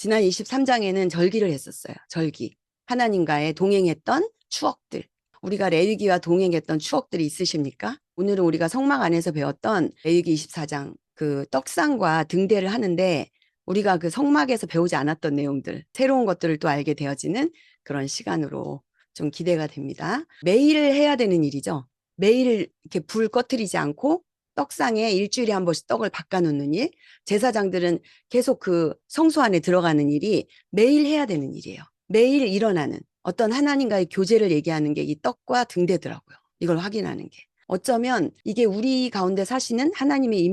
지난 23장에는 절기를 했었어요. 절기. 하나님과의 동행했던 추억들. 우리가 레위기와 동행했던 추억들이 있으십니까? 오늘은 우리가 성막 안에서 배웠던 레위기 24장 그 떡상과 등대를 하는데 우리가 그 성막에서 배우지 않았던 내용들, 새로운 것들을 또 알게 되어지는 그런 시간으로 좀 기대가 됩니다. 매일 해야 되는 일이죠. 매일 이렇게 불 꺼트리지 않고 떡상에 일주일에 한 번씩 떡을 바꿔놓는 일. 제사장들은 계속 그 성소 안에 들어가는 일이 매일 해야 되는 일이에요. 매일 일어나는 어떤 하나님과의 교제를 얘기하는 게 이 떡과 등대더라고요. 이걸 확인하는 게. 어쩌면 이게 우리 가운데 사시는 하나님의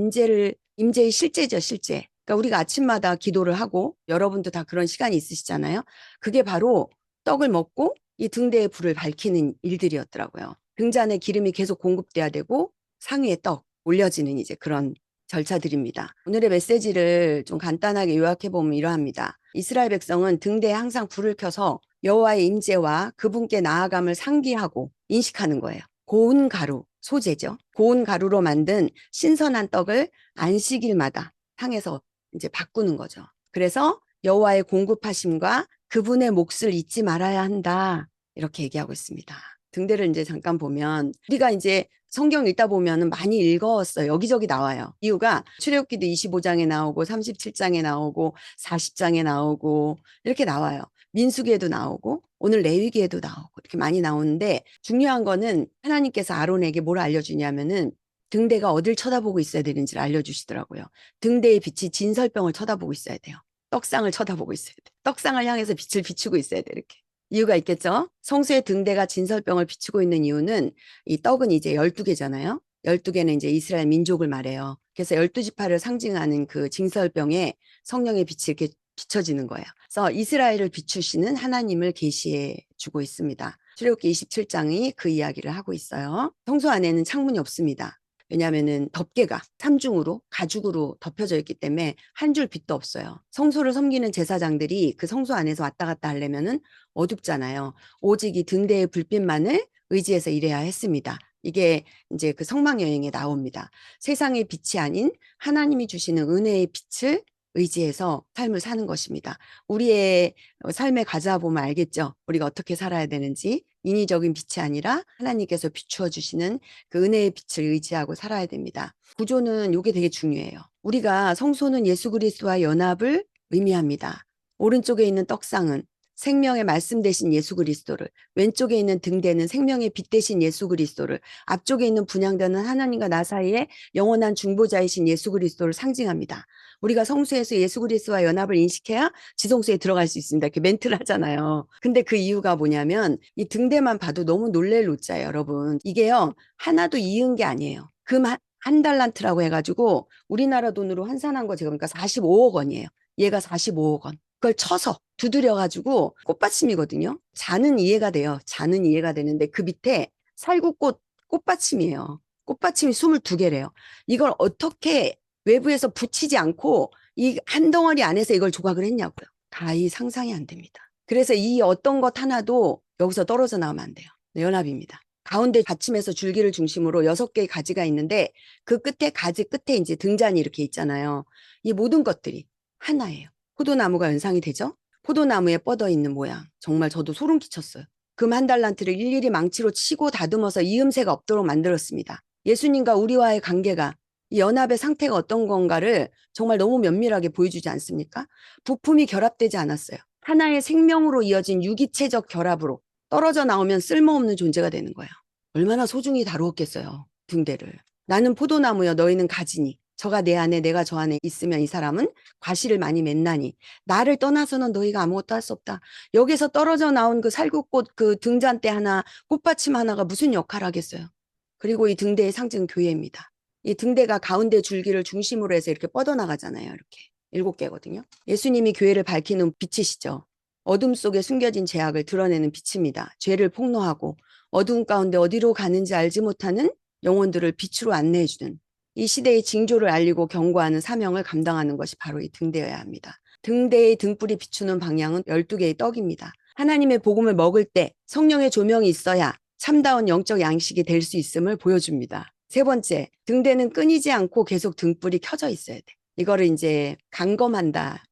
임재의 실제죠, 실제. 그러니까 우리가 아침마다 기도를 하고 여러분도 다 그런 시간이 있으시잖아요. 그게 바로 떡을 먹고 이 등대의 불을 밝히는 일들이었더라고요. 등잔에 기름이 계속 공급돼야 되고 상위에 떡 올려지는 이제 그런 절차들입니다. 오늘의 메시지를 좀 간단하게 요약해 보면 이러합니다. 이스라엘 백성은 등대에 항상 불을 켜서 여호와의 임재와 그분께 나아감을 상기하고 인식하는 거예요. 고운 가루, 소재죠. 고운 가루로 만든 신선한 떡을 안식일마다 향해서 이제 바꾸는 거죠. 그래서 여호와의 공급하심과 그분의 몫을 잊지 말아야 한다. 이렇게 얘기하고 있습니다. 등대를 이제 잠깐 보면 우리가 이제 성경 읽다 보면 많이 읽었어요. 여기저기 나와요. 이유가 출애굽기도 25장에 나오고 37장에 나오고 40장에 나오고 이렇게 나와요. 민수기에도 나오고 오늘 레위기에도 나오고 이렇게 많이 나오는데 중요한 거는 하나님께서 아론에게 뭘 알려주냐면은 등대가 어딜 쳐다보고 있어야 되는지를 알려주시더라고요. 등대의 빛이 진설병을 쳐다보고 있어야 돼요. 떡상을 쳐다보고 있어야 돼요. 떡상을 향해서 빛을 비추고 있어야 돼요. 이렇게. 이유가 있겠죠? 성수의 등대가 진설병을 비추고 있는 이유는 이 떡은 이제 12개잖아요. 12개는 이제 이스라엘 민족을 말해요. 그래서 12지파를 상징하는 그 진설병에 성령의 빛이 이렇게 비춰지는 거예요. 그래서 이스라엘을 비추시는 하나님을 계시해 주고 있습니다. 출애굽기 27장이 그 이야기를 하고 있어요. 성소 안에는 창문이 없습니다. 왜냐하면은 덮개가 삼중으로 가죽으로 덮여져 있기 때문에 한 줄 빛도 없어요. 성소를 섬기는 제사장들이 그 성소 안에서 왔다 갔다 하려면은 어둡잖아요. 오직 이 등대의 불빛만을 의지해서 일해야 했습니다. 이게 이제 그 성막 여행에 나옵니다. 세상의 빛이 아닌 하나님이 주시는 은혜의 빛을 의지해서 삶을 사는 것입니다. 우리의 삶에 가져와 보면 알겠죠. 우리가 어떻게 살아야 되는지. 인위적인 빛이 아니라 하나님께서 비추어 주시는 그 은혜의 빛을 의지하고 살아야 됩니다. 구조는 이게 되게 중요해요. 우리가 성소는 예수 그리스도와 연합을 의미합니다. 오른쪽에 있는 떡상은 생명의 말씀 대신 예수 그리스도를, 왼쪽에 있는 등대는 생명의 빛 대신 예수 그리스도를, 앞쪽에 있는 분향대는 하나님과 나 사이에 영원한 중보자이신 예수 그리스도를 상징합니다. 우리가 성수에서 예수 그리스도와 연합을 인식해야 지성소에 들어갈 수 있습니다. 이렇게 멘트를 하잖아요. 근데 그 이유가 뭐냐면 이 등대만 봐도 너무 놀랄 노자예요, 여러분. 이게요, 하나도 이은 게 아니에요. 금 한 달란트라고 해가지고 우리나라 돈으로 환산한 거 제가 보니까 45억 원이에요. 얘가 45억 원. 그걸 쳐서 두드려가지고 꽃받침이거든요. 잔은 이해가 돼요. 잔은 이해가 되는데 그 밑에 살구꽃 꽃받침이에요. 꽃받침이 22개래요. 이걸 어떻게 외부에서 붙이지 않고 이 한 덩어리 안에서 이걸 조각을 했냐고요. 가히 상상이 안 됩니다. 그래서 이 어떤 것 하나도 여기서 떨어져 나오면 안 돼요. 연합입니다. 가운데 받침에서 줄기를 중심으로 6개의 가지가 있는데 그 끝에 가지 끝에 이제 등잔이 이렇게 있잖아요. 이 모든 것들이 하나예요. 포도나무가 연상이 되죠? 포도나무에 뻗어 있는 모양. 정말 저도 소름 끼쳤어요. 금 한 달란트를 일일이 망치로 치고 다듬어서 이음새가 없도록 만들었습니다. 예수님과 우리와의 관계가 이 연합의 상태가 어떤 건가를 정말 너무 면밀하게 보여주지 않습니까? 부품이 결합되지 않았어요. 하나의 생명으로 이어진 유기체적 결합으로 떨어져 나오면 쓸모없는 존재가 되는 거예요. 얼마나 소중히 다루었겠어요, 등대를. 나는 포도나무여 너희는 가지니 저가 내 안에 내가 저 안에 있으면 이 사람은 과실을 많이 맺나니 나를 떠나서는 너희가 아무것도 할 수 없다. 여기서 떨어져 나온 그 살구꽃 그 등잔대 하나 꽃받침 하나가 무슨 역할을 하겠어요. 그리고 이 등대의 상징 교회입니다. 이 등대가 가운데 줄기를 중심으로 해서 이렇게 뻗어나가잖아요. 이렇게 7개거든요. 예수님이 교회를 밝히는 빛이시죠. 어둠 속에 숨겨진 죄악을 드러내는 빛입니다. 죄를 폭로하고 어두운 가운데 어디로 가는지 알지 못하는 영혼들을 빛으로 안내해주는 이 시대의 징조를 알리고 경고하는 사명을 감당하는 것이 바로 이 등대여야 합니다. 등대의 등불이 비추는 방향은 12개의 떡입니다. 하나님의 복음을 먹을 때 성령의 조명이 있어야 참다운 영적 양식이 될 수 있음을 보여줍니다. 세 번째, 등대는 끊이지 않고 계속 등불이 켜져 있어야 돼. 이거를 이제 간검한다.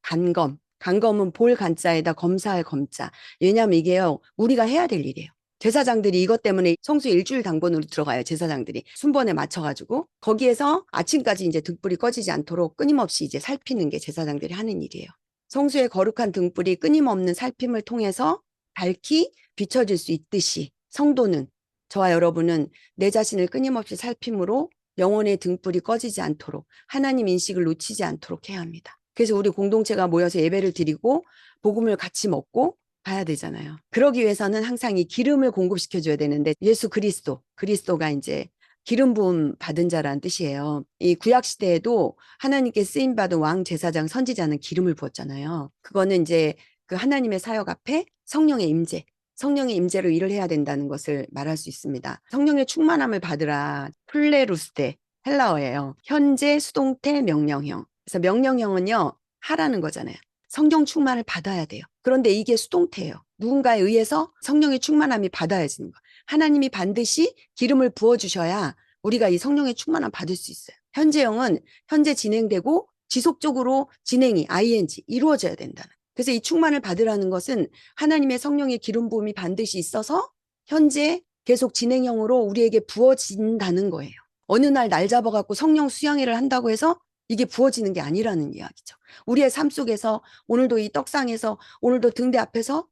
간검은 볼 간자에다 검사할 검자. 왜냐하면 이게요, 우리가 해야 될 일이에요. 제사장들이 이것 때문에 성수 일주일 당번으로 들어가요. 제사장들이 순번에 맞춰가지고 거기에서 아침까지 이제 등불이 꺼지지 않도록 끊임없이 이제 살피는 게 제사장들이 하는 일이에요. 성수의 거룩한 등불이 끊임없는 살핌을 통해서 밝히 비춰질 수 있듯이 성도는, 저와 여러분은 내 자신을 끊임없이 살핌으로 영혼의 등불이 꺼지지 않도록, 하나님 인식을 놓치지 않도록 해야 합니다. 그래서 우리 공동체가 모여서 예배를 드리고 복음을 같이 먹고 가야 되잖아요. 그러기 위해서는 항상 이 기름을 공급시켜 줘야 되는데, 예수 그리스도가 이제 기름 부음 받은 자라는 뜻이에요. 이 구약 시대에도 하나님께 쓰임 받은 왕, 제사장, 선지자는 기름을 부었잖아요. 그거는 이제 그 하나님의 사역 앞에 성령의 임재, 성령의 임재로 일을 해야 된다는 것을 말할 수 있습니다. 성령의 충만함을 받으라, 플레루스테, 헬라어예요. 현재 수동태 명령형. 그래서 명령형은요, 하라는 거잖아요. 성령 충만을 받아야 돼요. 그런데 이게 수동태예요. 누군가에 의해서 성령의 충만함이 받아야지는 거. 하나님이 반드시 기름을 부어주셔야 우리가 이 성령의 충만함 받을 수 있어요. 현재형은 현재 진행되고 지속적으로 진행이 ing 이루어져야 된다는. 그래서 이 충만을 받으라는 것은 하나님의 성령의 기름 부음이 반드시 있어서 현재 계속 진행형으로 우리에게 부어진다는 거예요. 어느 날 잡아갖고 성령 수양회를 한다고 해서 이게 부어지는 게 아니라는 이야기죠. 우리의 삶 속에서 오늘도 이 떡상에서 오늘도 등대 앞에서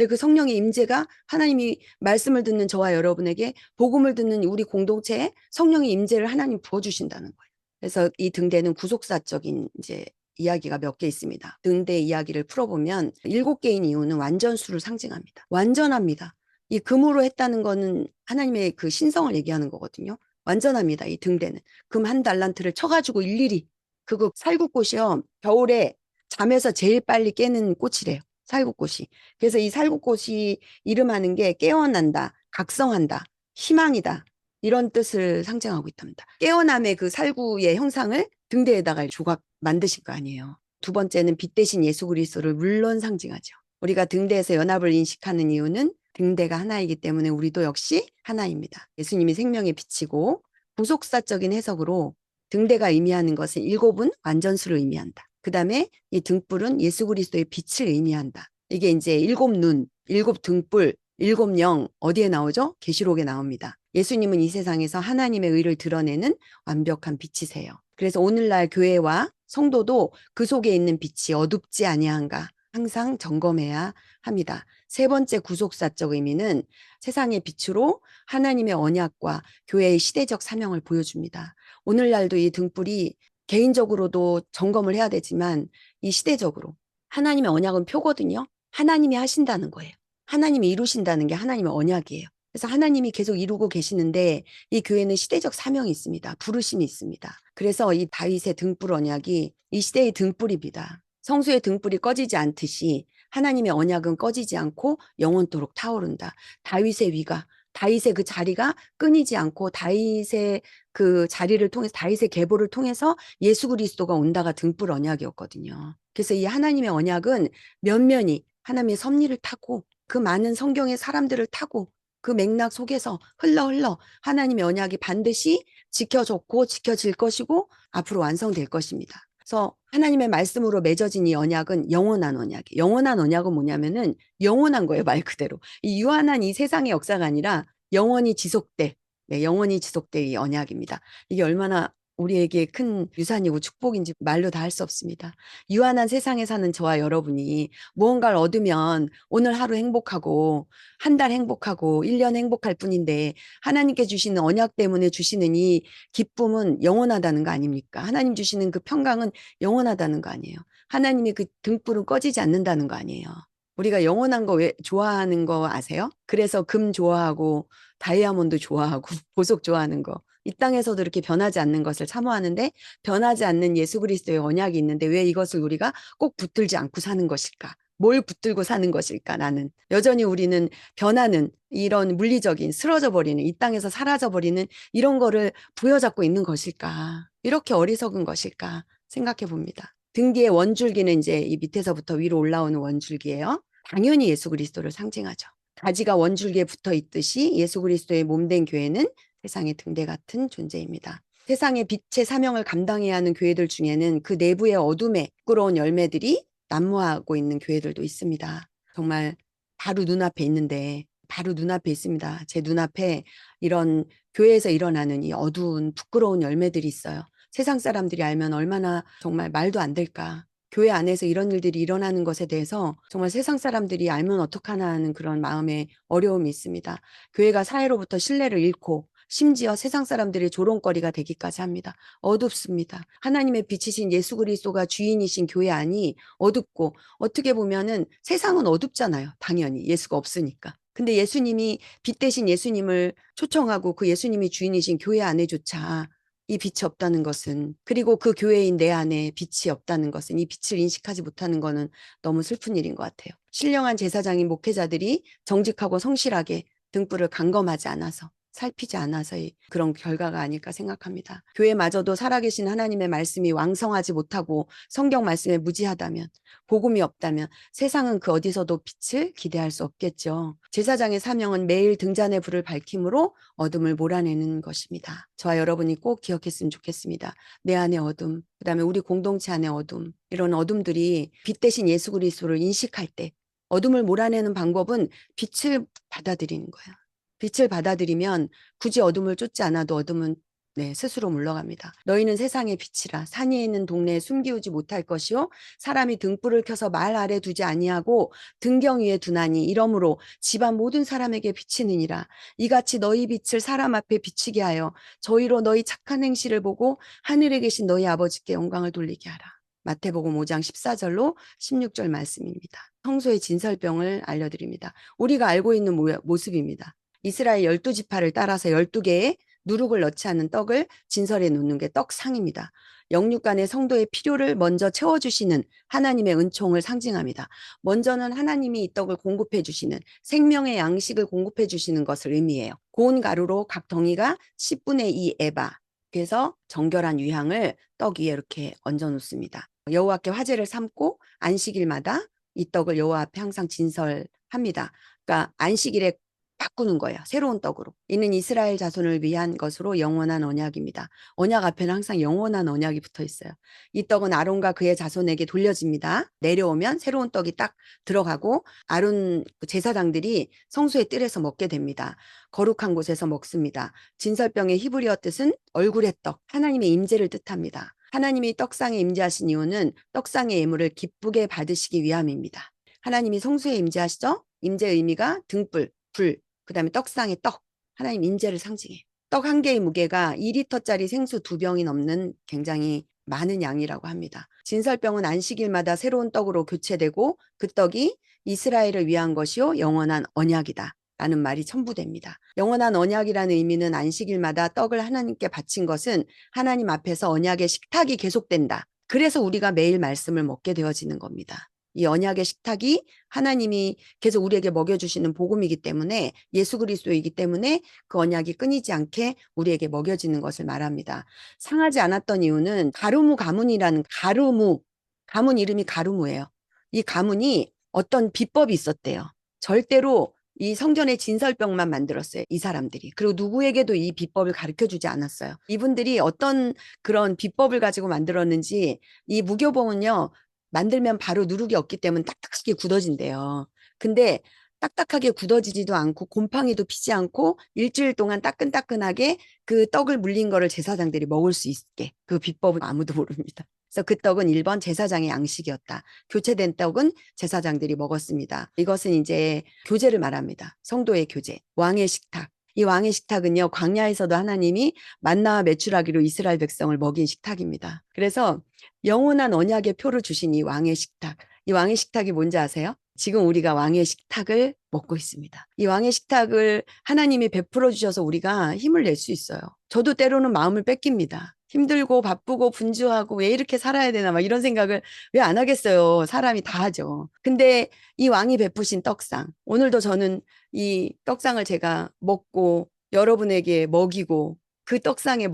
그 성령의 임재가 하나님이 말씀을 듣는 저와 여러분에게 복음을 듣는 우리 공동체에 성령의 임재를 하나님 부어주신다는 거예요. 그래서 이 등대는 구속사적인 이제 이야기가 몇 개 있습니다. 등대 이야기를 풀어보면 7개인 이유는 완전수를 상징합니다. 완전합니다. 이 금으로 했다는 거는 하나님의 그 신성을 얘기하는 거거든요. 완전합니다. 이 등대는 금 1달란트를 쳐가지고 일일이 그거 살구꽃이요. 겨울에 잠에서 제일 빨리 깨는 꽃이래요. 살구꽃이. 그래서 이 살구꽃이 이름하는 게 깨어난다, 각성한다, 희망이다. 이런 뜻을 상징하고 있답니다. 깨어남의 그 살구의 형상을 등대에다가 조각 만드신 거 아니에요. 두 번째는 빛 대신 예수 그리스도를 물론 상징하죠. 우리가 등대에서 연합을 인식하는 이유는 등대가 하나이기 때문에 우리도 역시 하나입니다. 예수님이 생명의 빛이고 부속사적인 해석으로 등대가 의미하는 것은 7은 완전수를 의미한다. 그 다음에 이 등불은 예수 그리스도의 빛을 의미한다. 이게 이제 7눈, 7등불, 7영 어디에 나오죠? 계시록에 나옵니다. 예수님은 이 세상에서 하나님의 의를 드러내는 완벽한 빛이세요. 그래서 오늘날 교회와 성도도 그 속에 있는 빛이 어둡지 아니한가 항상 점검해야 합니다. 세 번째 구속사적 의미는 세상의 빛으로 하나님의 언약과 교회의 시대적 사명을 보여줍니다. 오늘날도 이 등불이 개인적으로도 점검을 해야 되지만 이 시대적으로 하나님의 언약은 표거든요. 하나님이 하신다는 거예요. 하나님이 이루신다는 게 하나님의 언약이에요. 그래서 하나님이 계속 이루고 계시는데 이 교회는 시대적 사명이 있습니다. 부르심이 있습니다. 그래서 이 다윗의 등불 언약이 이 시대의 등불입니다. 성수의 등불이 꺼지지 않듯이 하나님의 언약은 꺼지지 않고 영원토록 타오른다. 다윗의 위가, 다윗의 그 자리가 끊이지 않고 다윗의 그 자리를 통해서 다윗의 계보를 통해서 예수 그리스도가 온다가 등불 언약이었거든요. 그래서 이 하나님의 언약은 면면이 하나님의 섭리를 타고 그 많은 성경의 사람들을 타고 그 맥락 속에서 흘러 하나님의 언약이 반드시 지켜졌고 지켜질 것이고 앞으로 완성될 것입니다. 그래서 하나님의 말씀으로 맺어진 이 언약은 영원한 언약이에요. 영원한 언약은 뭐냐면은 영원한 거예요, 말 그대로. 이 유한한 이 세상의 역사가 아니라 영원히 지속될, 네, 영원히 지속될 이 언약입니다. 이게 얼마나 우리에게 큰 유산이고 축복인지 말로 다 할 수 없습니다. 유한한 세상에 사는 저와 여러분이 무언가를 얻으면 오늘 하루 행복하고 한 달 행복하고 1년 행복할 뿐인데 하나님께 주시는 언약 때문에 주시는 이 기쁨은 영원하다는 거 아닙니까? 하나님 주시는 그 평강은 영원하다는 거 아니에요. 하나님이 그 등불은 꺼지지 않는다는 거 아니에요. 우리가 영원한 거 왜 좋아하는 거 아세요? 그래서 금 좋아하고 다이아몬드 좋아하고 보석 좋아하는 거. 이 땅에서도 이렇게 변하지 않는 것을 사모하는데 변하지 않는 예수 그리스도의 언약이 있는데 왜 이것을 우리가 꼭 붙들지 않고 사는 것일까? 뭘 붙들고 사는 것일까? 나는 여전히 우리는 변하는 이런 물리적인 쓰러져 버리는 이 땅에서 사라져 버리는 이런 거를 부여잡고 있는 것일까? 이렇게 어리석은 것일까? 생각해 봅니다. 등 뒤에 원줄기는 이제 이 밑에서부터 위로 올라오는 원줄기예요. 당연히 예수 그리스도를 상징하죠. 가지가 원줄기에 붙어 있듯이 예수 그리스도의 몸된 교회는 세상의 등대 같은 존재입니다. 세상의 빛의 사명을 감당해야 하는 교회들 중에는 그 내부의 어둠에 부끄러운 열매들이 난무하고 있는 교회들도 있습니다. 정말 바로 눈앞에 있는데, 바로 눈앞에 있습니다. 제 눈앞에 이런 교회에서 일어나는 이 어두운 부끄러운 열매들이 있어요. 세상 사람들이 알면 얼마나 정말 말도 안 될까. 교회 안에서 이런 일들이 일어나는 것에 대해서 정말 세상 사람들이 알면 어떡하나 하는 그런 마음의 어려움이 있습니다. 교회가 사회로부터 신뢰를 잃고 심지어 세상 사람들의 조롱거리가 되기까지 합니다. 어둡습니다. 하나님의 빛이신 예수 그리스도가 주인이신 교회 안이 어둡고, 어떻게 보면은 세상은 어둡잖아요. 당연히 예수가 없으니까. 근데 예수님이, 빛 대신 예수님을 초청하고 그 예수님이 주인이신 교회 안에조차 이 빛이 없다는 것은, 그리고 그 교회인 내 안에 빛이 없다는 것은, 이 빛을 인식하지 못하는 것은 너무 슬픈 일인 것 같아요. 신령한 제사장인 목회자들이 정직하고 성실하게 등불을 감검하지 않아서, 살피지 않아서의 그런 결과가 아닐까 생각합니다. 교회마저도 살아계신 하나님의 말씀이 왕성하지 못하고 성경 말씀에 무지하다면, 복음이 없다면 세상은 그 어디서도 빛을 기대할 수 없겠죠. 제사장의 사명은 매일 등잔의 불을 밝힘으로 어둠을 몰아내는 것입니다. 저와 여러분이 꼭 기억했으면 좋겠습니다. 내 안의 어둠, 그다음에 우리 공동체 안의 어둠, 이런 어둠들이 빛 대신 예수 그리스도를 인식할 때 어둠을 몰아내는 방법은 빛을 받아들이는 거예요. 빛을 받아들이면 굳이 어둠을 쫓지 않아도 어둠은 스스로 물러갑니다. 너희는 세상의 빛이라. 산 위에 있는 동네에 숨기우지 못할 것이요 사람이 등불을 켜서 말 아래 두지 아니하고 등경 위에 두나니 이러므로 집안 모든 사람에게 비치느니라. 이같이 너희 빛을 사람 앞에 비치게 하여 저희로 너희 착한 행실을 보고 하늘에 계신 너희 아버지께 영광을 돌리게 하라. 마태복음 5장 14절로 16절 말씀입니다. 성소의 진설병을 알려드립니다. 우리가 알고 있는 모습입니다. 이스라엘 12지파를 따라서 12개의 누룩을 넣지 않은 떡을 진설에 놓는 게 떡상입니다. 영육간의 성도의 필요를 먼저 채워주시는 하나님의 은총을 상징합니다. 먼저는 하나님이 이 떡을 공급해 주시는, 생명의 양식을 공급해 주시는 것을 의미해요. 고운 가루로 각 덩이가 10분의 2 에바, 그래서 정결한 유향을 떡 위에 이렇게 얹어 놓습니다. 여호와께 화제를 삼고 안식일마다 이 떡을 여호와 앞에 항상 진설합니다. 그러니까 안식일에 바꾸는 거예요. 새로운 떡으로. 이는 이스라엘 자손을 위한 것으로 영원한 언약입니다. 언약 앞에는 항상 영원한 언약이 붙어 있어요. 이 떡은 아론과 그의 자손에게 돌려집니다. 내려오면 새로운 떡이 딱 들어가고 아론 제사장들이 성소의 뜰에서 먹게 됩니다. 거룩한 곳에서 먹습니다. 진설병의 히브리어 뜻은 얼굴의 떡, 하나님의 임재를 뜻합니다. 하나님이 떡상에 임재하신 이유는 떡상의 예물을 기쁘게 받으시기 위함입니다. 하나님이 성소에 임재하시죠? 임재 의미가 등불, 불, 그다음에 떡상의 떡, 하나님 임재를 상징해요. 떡 한 개의 무게가 2리터짜리 생수 2병이 넘는 굉장히 많은 양이라고 합니다. 진설병은 안식일마다 새로운 떡으로 교체되고 그 떡이 이스라엘을 위한 것이요 영원한 언약이다 라는 말이 첨부됩니다. 영원한 언약이라는 의미는 안식일마다 떡을 하나님께 바친 것은 하나님 앞에서 언약의 식탁이 계속된다. 그래서 우리가 매일 말씀을 먹게 되어지는 겁니다. 이 언약의 식탁이 하나님이 계속 우리에게 먹여주시는 복음이기 때문에, 예수 그리스도이기 때문에 그 언약이 끊이지 않게 우리에게 먹여지는 것을 말합니다. 상하지 않았던 이유는 가르무 가문이라는, 가문 이름이 가르무예요. 이 가문이 어떤 비법이 있었대요. 절대로 이 성전의 진설병만 만들었어요. 이 사람들이. 그리고 누구에게도 이 비법을 가르쳐주지 않았어요. 이분들이 어떤 그런 비법을 가지고 만들었는지, 이 무교봉은요, 만들면 바로 누룩이 없기 때문에 딱딱하게 굳어진대요. 근데 딱딱하게 굳어지지도 않고 곰팡이도 피지 않고 일주일 동안 따끈따끈하게 그 떡을 물린 거를 제사장들이 먹을 수 있게, 그 비법은 아무도 모릅니다. 그래서 그 떡은 1번 제사장의 양식이었다. 교체된 떡은 제사장들이 먹었습니다. 이것은 이제 교제를 말합니다. 성도의 교제, 왕의 식탁. 이 왕의 식탁은요, 광야에서도 하나님이 만나와 메추라기로 이스라엘 백성을 먹인 식탁입니다. 그래서 영원한 언약의 표를 주신 이 왕의 식탁. 이 왕의 식탁이 뭔지 아세요? 지금 우리가 왕의 식탁을 먹고 있습니다. 이 왕의 식탁을 하나님이 베풀어 주셔서 우리가 힘을 낼 수 있어요. 저도 때로는 마음을 뺏깁니다. 힘들고 바쁘고 분주하고 왜 이렇게 살아야 되나 막 이런 생각을 왜 안 하겠어요. 사람이 다 하죠. 근데 이 왕이 베푸신 떡상, 오늘도 저는 이 떡상을 제가 먹고 여러분에게 먹이고 그 떡상에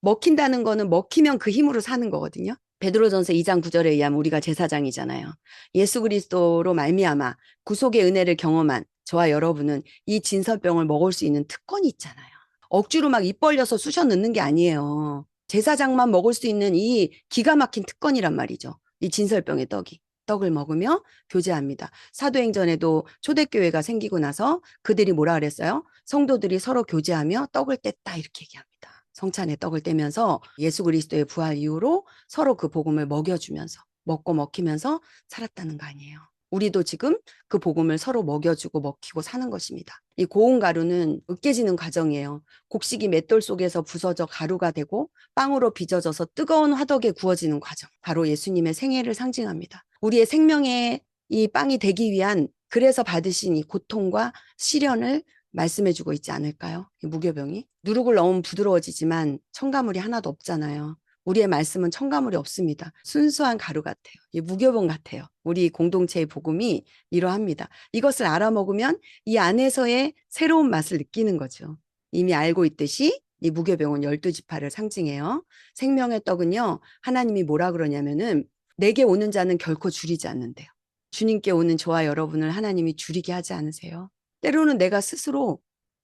먹힌다는 거는 먹히면 그 힘으로 사는 거거든요. 베드로전서 2장 9절에 의하면 우리가 제사장이잖아요. 예수 그리스도로 말미암아 구속의 은혜를 경험한 저와 여러분은 이 진설병을 먹을 수 있는 특권이 있잖아요. 억지로 막 입 벌려서 쑤셔 넣는 게 아니에요. 제사장만 먹을 수 있는 이 기가 막힌 특권이란 말이죠. 이 진설병의 떡이. 떡을 먹으며 교제합니다. 사도행전에도 초대교회가 생기고 나서 그들이 뭐라 그랬어요? 성도들이 서로 교제하며 떡을 뗐다 이렇게 얘기합니다. 성찬에 떡을 떼면서 예수 그리스도의 부활 이후로 서로 그 복음을 먹여주면서 먹고 먹히면서 살았다는 거 아니에요. 우리도 지금 그 복음을 서로 먹여주고 먹히고 사는 것입니다. 이 고운 가루는 으깨지는 과정이에요. 곡식이 맷돌 속에서 부서져 가루가 되고 빵으로 빚어져서 뜨거운 화덕에 구워지는 과정. 바로 예수님의 생애를 상징합니다. 우리의 생명의 이 빵이 되기 위한 그래서 받으신 이 고통과 시련을 말씀해주고 있지 않을까요? 이 무교병이. 누룩을 넣으면 부드러워지지만 첨가물이 하나도 없잖아요. 우리의 말씀은 첨가물이 없습니다. 순수한 가루 같아요. 무교병 같아요. 우리 공동체의 복음이 이러합니다. 이것을 알아먹으면 이 안에서의 새로운 맛을 느끼는 거죠. 이미 알고 있듯이 이 무교병은 12지파를 상징해요. 생명의 떡은요. 하나님이 뭐라 그러냐면은 내게 오는 자는 결코 줄이지 않는데요. 주님께 오는 저와 여러분을 하나님이 줄이게 하지 않으세요? 때로는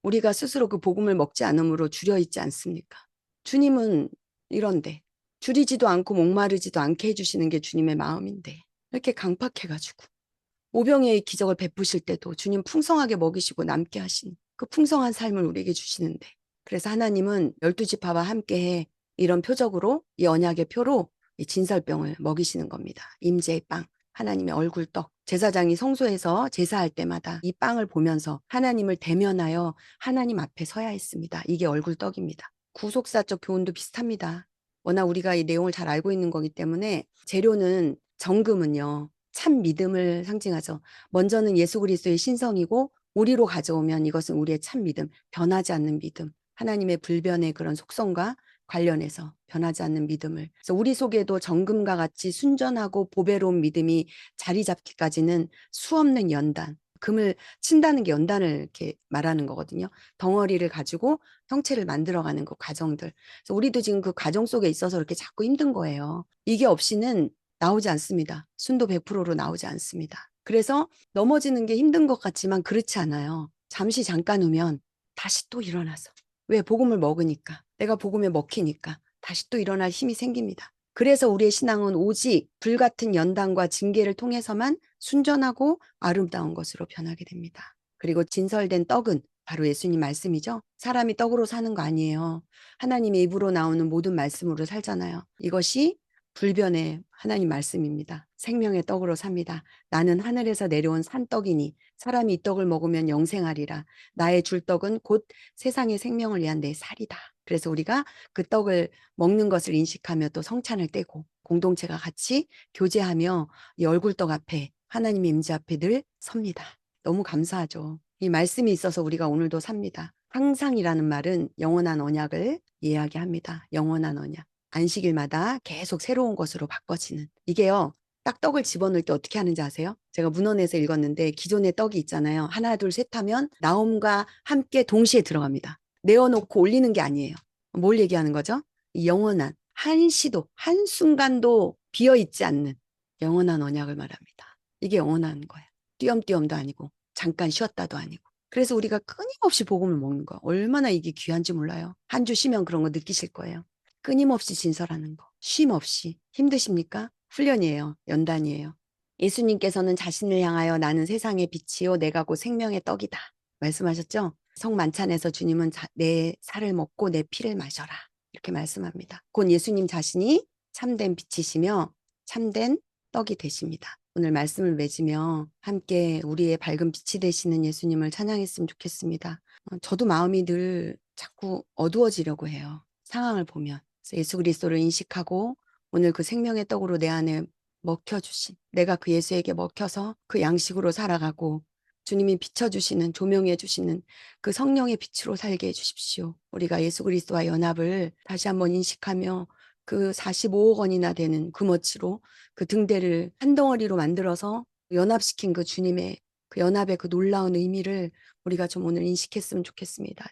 우리가 스스로 그 복음을 먹지 않으므로 줄여 있지 않습니까? 주님은 이런데 줄이지도 않고 목마르지도 않게 해주시는 게 주님의 마음인데 이렇게 강팍해가지고 오병이의 기적을 베푸실 때도 주님 풍성하게 먹이시고 남게 하신 그 풍성한 삶을 우리에게 주시는데 그래서 하나님은 12지파와 함께해 이런 표적으로 이 언약의 표로 이 진설병을 먹이시는 겁니다. 임재의 빵, 하나님의 얼굴떡. 제사장이 성소에서 제사할 때마다 이 빵을 보면서 하나님을 대면하여 하나님 앞에 서야 했습니다. 이게 얼굴떡입니다. 구속사적 교훈도 비슷합니다. 워낙 우리가 이 내용을 잘 알고 있는 거기 때문에 재료는 정금은요. 참 믿음을 상징하죠. 먼저는 예수 그리스도의 신성이고 우리로 가져오면 이것은 우리의 참 믿음, 변하지 않는 믿음, 하나님의 불변의 그런 속성과 관련해서 변하지 않는 믿음을. 그래서 우리 속에도 정금과 같이 순전하고 보배로운 믿음이 자리 잡기까지는 수없는 연단, 금을 친다는 게 연단을 이렇게 말하는 거거든요. 덩어리를 가지고 형체를 만들어가는 그 과정들. 그래서 우리도 지금 그 과정 속에 있어서 이렇게 자꾸 힘든 거예요. 이게 없이는 나오지 않습니다. 순도 100%로 나오지 않습니다. 그래서 넘어지는 게 힘든 것 같지만 그렇지 않아요. 잠시 잠깐 후면 다시 또 일어나서. 왜? 복음을 먹으니까. 내가 복음에 먹히니까 다시 또 일어날 힘이 생깁니다. 그래서 우리의 신앙은 오직 불같은 연단과 징계를 통해서만 순전하고 아름다운 것으로 변하게 됩니다. 그리고 진설된 떡은 바로 예수님 말씀이죠. 사람이 떡으로 사는 거 아니에요. 하나님의 입으로 나오는 모든 말씀으로 살잖아요. 이것이 불변의 하나님 말씀입니다. 생명의 떡으로 삽니다. 나는 하늘에서 내려온 산떡이니 사람이 이 떡을 먹으면 영생하리라. 나의 줄 떡은 곧 세상의 생명을 위한 내 살이다. 그래서 우리가 그 떡을 먹는 것을 인식하며 또 성찬을 떼고 공동체가 같이 교제하며 이 얼굴떡 앞에 하나님의 임재 앞에 늘 섭니다. 너무 감사하죠. 이 말씀이 있어서 우리가 오늘도 삽니다. 항상이라는 말은 영원한 언약을 이야기합니다. 영원한 언약. 안식일마다 계속 새로운 것으로 바꿔지는. 이게요. 딱 떡을 집어넣을 때 어떻게 하는지 아세요? 제가 문헌에서 읽었는데 기존의 떡이 있잖아요. 하나 둘 셋 하면 나옴과 함께 동시에 들어갑니다. 내어놓고 올리는 게 아니에요. 뭘 얘기하는 거죠? 영원한 한시도 한순간도 비어있지 않는 영원한 언약을 말합니다. 이게 영원한 거예요. 띄엄띄엄도 아니고 잠깐 쉬었다도 아니고. 그래서 우리가 끊임없이 복음을 먹는 거 얼마나 이게 귀한지 몰라요. 한 주 쉬면 그런 거 느끼실 거예요. 끊임없이 진설하는 거. 쉼 없이. 힘드십니까? 훈련이에요. 연단이에요. 예수님께서는 자신을 향하여 나는 세상의 빛이요 내가 곧 생명의 떡이다. 말씀하셨죠? 성만찬에서 주님은 내 살을 먹고 내 피를 마셔라. 이렇게 말씀합니다. 곧 예수님 자신이 참된 빛이시며 참된 떡이 되십니다. 오늘 말씀을 맺으며 함께 우리의 밝은 빛이 되시는 예수님을 찬양했으면 좋겠습니다. 저도 마음이 늘 자꾸 어두워지려고 해요. 상황을 보면. 그래서 예수 그리스도를 인식하고 오늘 그 생명의 떡으로 내 안에 먹혀주신 내가 그 예수에게 먹혀서 그 양식으로 살아가고 주님이 비춰주시는 조명해 주시는 그 성령의 빛으로 살게 해주십시오. 우리가 예수 그리스도와 연합을 다시 한번 인식하며 그 45억 원이나 되는 금어치로 그 등대를 한 덩어리로 만들어서 연합시킨 그 주님의 그 연합의 그 놀라운 의미를 우리가 좀 오늘 인식했으면 좋겠습니다.